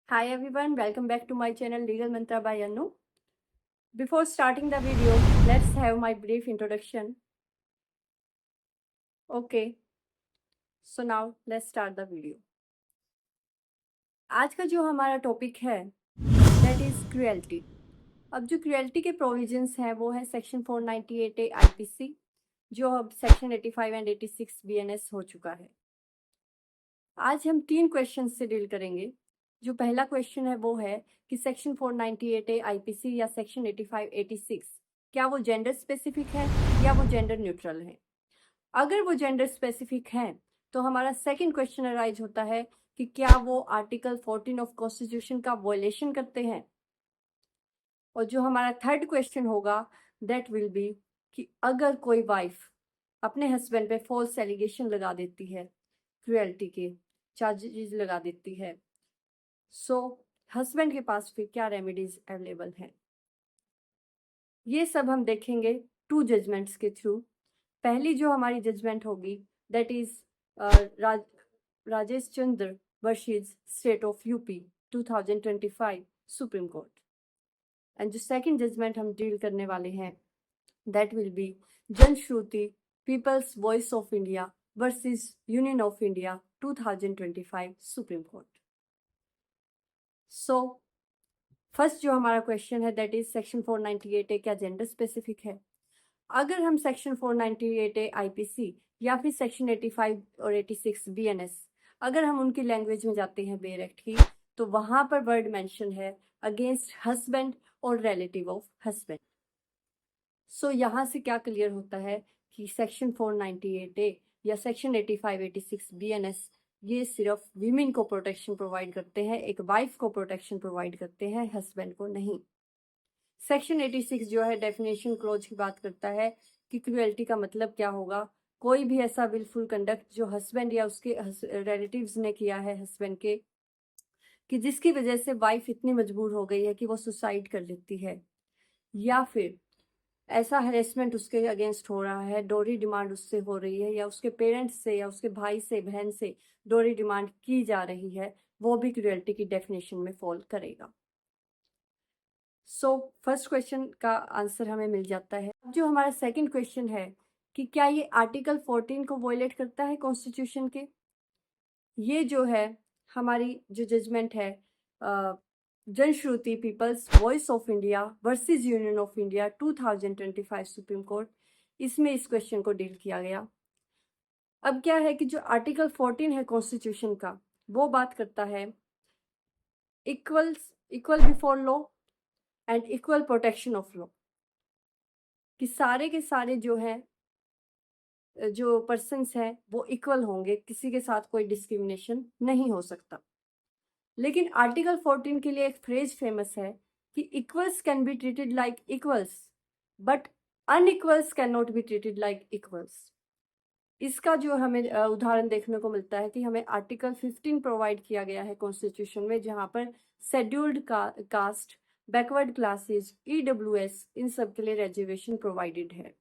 Hi everyone, welcome back to my channel Legal Mantra by Anu. Before starting the video, let's have my brief introduction. Okay, so now let's start the video. आज का जो हमारा topic है that is cruelty. अब जो cruelty के provisions हैं वो है सेक्शन 498A IPC, जो अब सेक्शन 85 एंड 86 BNS हो चुका है। आज हम 3 क्वेश्चन से डील करेंगे। जो पहला क्वेश्चन है वो है कि सेक्शन 498A IPC या सेक्शन 85 86 क्या वो जेंडर स्पेसिफिक है या वो जेंडर न्यूट्रल है। अगर वो जेंडर स्पेसिफिक है तो हमारा सेकंड क्वेश्चन अराइज होता है कि क्या वो आर्टिकल 14 ऑफ कॉन्स्टिट्यूशन का वॉयलेशन करते हैं। और जो हमारा थर्ड क्वेश्चन होगा दैट विल बी कि अगर कोई वाइफ अपने हस्बैंड पे फॉल्स एलिगेशन लगा देती है, क्रुएल्टी के चार्जेस लगा देती है, सो हस्बैंड के पास फिर क्या रेमेडीज अवेलेबल हैं। ये सब हम देखेंगे 2 जजमेंट्स के थ्रू। पहली जो हमारी जजमेंट होगी that is Rajesh Chandra versus state of UP 2025 supreme court. And जो सेकंड जजमेंट हम डील करने वाले हैं that will be Janshruti people's voice of India versus union of India 2025 supreme court. So first जो हमारा क्वेश्चन है दैट इज सेक्शन 498A क्या gender specific है। अगर हम सेक्शन 498A IPC या फिर सेक्शन 85 और 86 BNS अगर हम उनकी लैंग्वेज में जाते हैं बेयर एक्ट की, तो वहां पर वर्ड मेंशन है अगेंस्ट हस्बैंड और रिलेटिव ऑफ हस्बैंड। सो यहाँ से क्या क्लियर होता है कि सेक्शन 498A या सेक्शन 85 86 BNS ये सिर्फ वीमेन को प्रोटेक्शन प्रोवाइड करते हैं, एक वाइफ को प्रोटेक्शन प्रोवाइड करते हैं, हस्बैंड को नहीं। सेक्शन 86 जो है डेफिनेशन क्लोज की बात करता है कि क्रुएल्टी का मतलब क्या होगा। कोई भी ऐसा विलफुल कंडक्ट जो हस्बैंड या उसके रिलेटिव्स ने किया है हस्बैंड के, कि जिसकी वजह से वाइफ इतनी मजबूर हो गई है कि वो सुसाइड कर लेती है, या फिर ऐसा हरेसमेंट उसके अगेंस्ट हो रहा है, डोरी डिमांड उससे हो रही है, या उसके पेरेंट्स से या उसके भाई से बहन से डोरी डिमांड की जा रही है, वो भी क्रुएल्टी की डेफिनेशन में फॉल करेगा। सो फर्स्ट क्वेश्चन का आंसर हमें मिल जाता है। जो हमारा सेकंड क्वेश्चन है कि क्या ये आर्टिकल 14 को वॉयलेट करता है कॉन्स्टिट्यूशन के। ये जो है हमारी जो जजमेंट है Janshruti people's voice of India versus union of India 2025 supreme court, इसमें इस क्वेश्चन को डील किया गया। अब क्या है कि जो आर्टिकल 14 है कॉन्स्टिट्यूशन का वो बात करता है equal before law and equal protection of law, कि सारे के सारे जो है जो पर्सन्स हैं वो इक्वल होंगे, किसी के साथ कोई डिस्क्रिमिनेशन नहीं हो सकता। लेकिन आर्टिकल 14 के लिए एक फ्रेज फेमस है कि equals can be treated like equals but unequals can not be treated like equals. इसका जो हमें उदाहरण देखने को मिलता है कि हमें आर्टिकल 15 प्रोवाइड किया गया है कॉन्स्टिट्यूशन में, जहाँ पर scheduled caste, backward classes, EWS इन सब के लिए रिजर्वेशन प्रोवाइडेड है।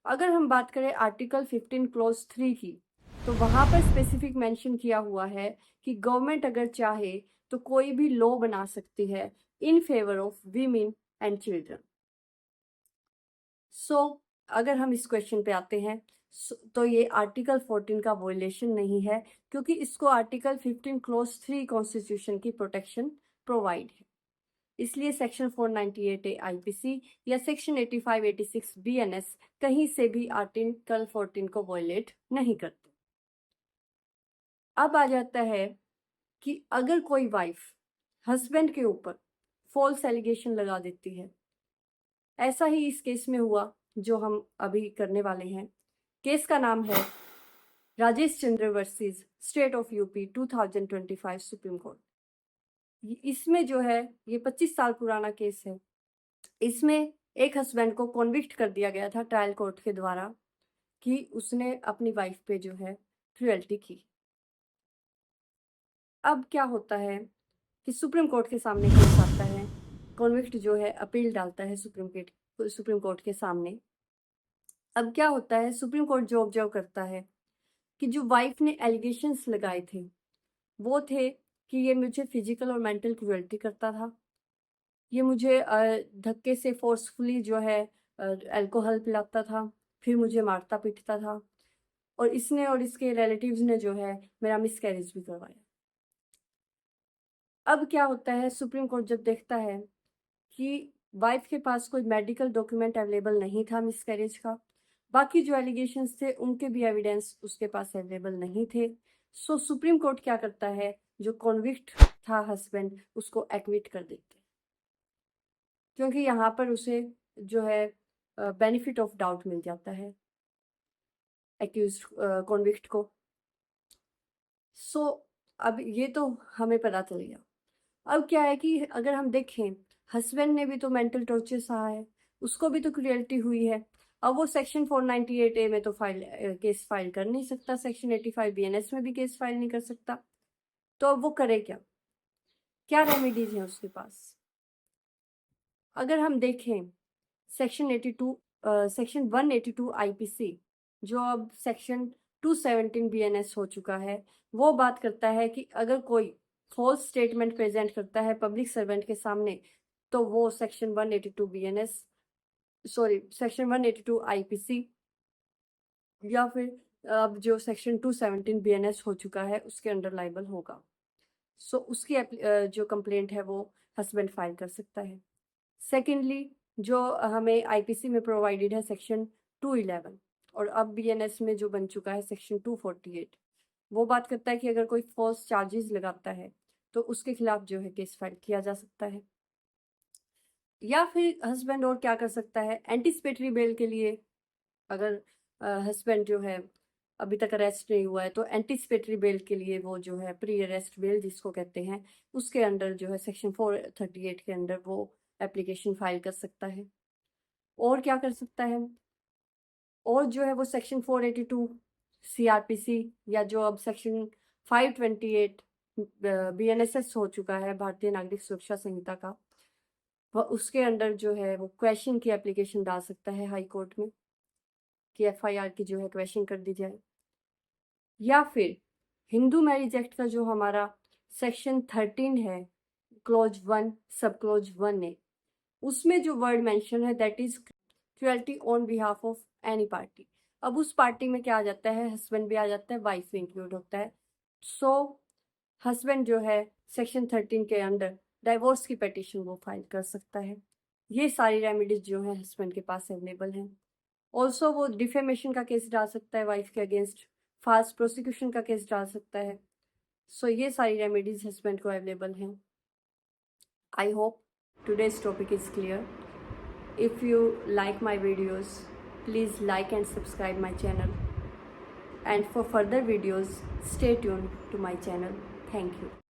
अगर हम बात करें आर्टिकल 15 क्लॉज 3 की, तो वहाँ पर स्पेसिफिक मेंशन किया हुआ है कि गवर्नमेंट अगर चाहे तो कोई भी लॉ बना सकती है in favour of women and children. So अगर हम इस क्वेश्चन पे आते हैं तो ये आर्टिकल 14 का वॉयलेशन नहीं है, क्योंकि इसको आर्टिकल 15 क्लॉज 3 कॉन्स्टिट्यूशन की प्रोटेक्शन प्रोवाइड है। इसलिए सेक्शन 498A IPC या सेक्शन 85 86 BNS कहीं से भी आर्टिकल 14 को वॉयलेट नहीं करते। अब आ जाता है कि अगर कोई वाइफ हस्बैंड के ऊपर फॉल्स एलिगेशन लगा देती है, ऐसा ही इस केस में हुआ जो हम अभी करने वाले हैं। केस का नाम है Rajesh Chandra versus state of UP 2025 supreme court. इसमें जो है ये 25 साल पुराना केस है। इसमें एक हस्बैंड को कॉन्विक्ट कर दिया गया था ट्रायल कोर्ट के द्वारा कि उसने अपनी वाइफ पे जो है क्रुएल्टी की। अब क्या होता है कि सुप्रीम कोर्ट के सामने केस आता है, कॉन्विक्ट जो है अपील डालता है सुप्रीम कोर्ट के सामने। अब क्या होता है, सुप्रीम कोर्ट जो ऑब्जर्व करता है कि जो वाइफ ने एलिगेशंस लगाए थे वो थे कि ये मुझे फिजिकल और मेंटल क्रुएल्टी करता था, ये मुझे धक्के से फोर्सफुली जो है अल्कोहल पिलाता था, फिर मुझे मारता पीटता था, और इसने और इसके रिलेटिव्स ने जो है मेरा मिसकैरेज भी करवाया। अब क्या होता है, सुप्रीम कोर्ट जब देखता है कि वाइफ के पास कोई मेडिकल डॉक्यूमेंट अवेलेबल नहीं था मिसकैरेज का, बाकी जो एलिगेशंस थे उनके भी एविडेंस उसके पास अवेलेबल नहीं थे, सो सुप्रीम कोर्ट क्या करता है, जो कॉन्विक्ट था हस्बैंड उसको एक्विट कर देते हैं, क्योंकि यहाँ पर उसे जो है बेनिफिट ऑफ डाउट मिल जाता है एक्यूज कॉन्विक्ट को। सो अब ये तो हमें पता चल गया। अब क्या है कि अगर हम देखें, हस्बैंड ने भी तो मेंटल टॉर्चर सहा है, उसको भी तो क्रुएल्टी हुई है। अब वो सेक्शन 498A में तो केस फाइल कर नहीं सकता, सेक्शन 85 BNS में भी केस फाइल नहीं कर सकता, तो अब वो करे क्या, क्या रेमेडीज हैं उसके पास? अगर हम देखें सेक्शन 182 IPC, जो अब सेक्शन 217 BNS हो चुका है, वो बात करता है कि अगर कोई फॉल्स स्टेटमेंट प्रेजेंट करता है पब्लिक सर्वेंट के सामने, तो वो सेक्शन 182 IPC या फिर अब जो सेक्शन 217 BNS हो चुका है उसके अंडर लाइबल होगा। सो उसकी जो कंप्लेंट है वो हस्बैंड फाइल कर सकता है। सेकेंडली, जो हमें IPC में प्रोवाइडेड है सेक्शन 211, और अब BNS में जो बन चुका है सेक्शन 248, वो बात करता है कि अगर कोई फॉल्स चार्जेस लगाता है तो उसके खिलाफ जो है केस फाइल किया जा सकता है। या फिर हस्बैंड और क्या कर सकता है, एंटीसिपेटरी बेल के लिए अगर हस्बैंड जो है अभी तक अरेस्ट नहीं हुआ है, तो एंटीसिपेटरी बेल के लिए वो जो है प्री अरेस्ट बेल जिसको कहते हैं, उसके अंडर जो है सेक्शन 438 के अंडर वो एप्लीकेशन फाइल कर सकता है। और क्या कर सकता है, और जो है वो सेक्शन 482 CRPC या जो अब सेक्शन 528 BNSS हो चुका है, भारतीय नागरिक सुरक्षा संहिता का, वह उसके अंडर जो है वो क्वेश्चन की एप्लीकेशन डाल सकता है हाई कोर्ट में कि FIR की जो है क्वेश्चन कर दी जाए। या फिर हिंदू मैरिज एक्ट का जो हमारा सेक्शन 13 है, क्लॉज 1 सब क्लॉज 1A, उसमें जो वर्ड मेंशन है that is cruelty on behalf of any party. अब उस पार्टी में क्या आ जाता है, हस्बैंड भी आ जाता है, वाइफ भी इंक्लूड होता है। सो हस्बैंड जो है सेक्शन 13 के अंडर डाइवोर्स की पिटीशन वो फाइल कर सकता है। ये सारी रेमेडीज जो है हस्बैंड के पास अवेलेबल हैं। ऑल्सो वो डिफेमेशन का केस डाल सकता है वाइफ के अगेंस्ट, फाल्स प्रोसिक्यूशन का केस डाल सकता है। सो ये सारी रेमेडीज हस्बैंड को अवेलेबल हैं। I hope today's topic is clear. If you like my videos, please like and subscribe my channel. And for further videos, stay tuned to my channel. Thank you.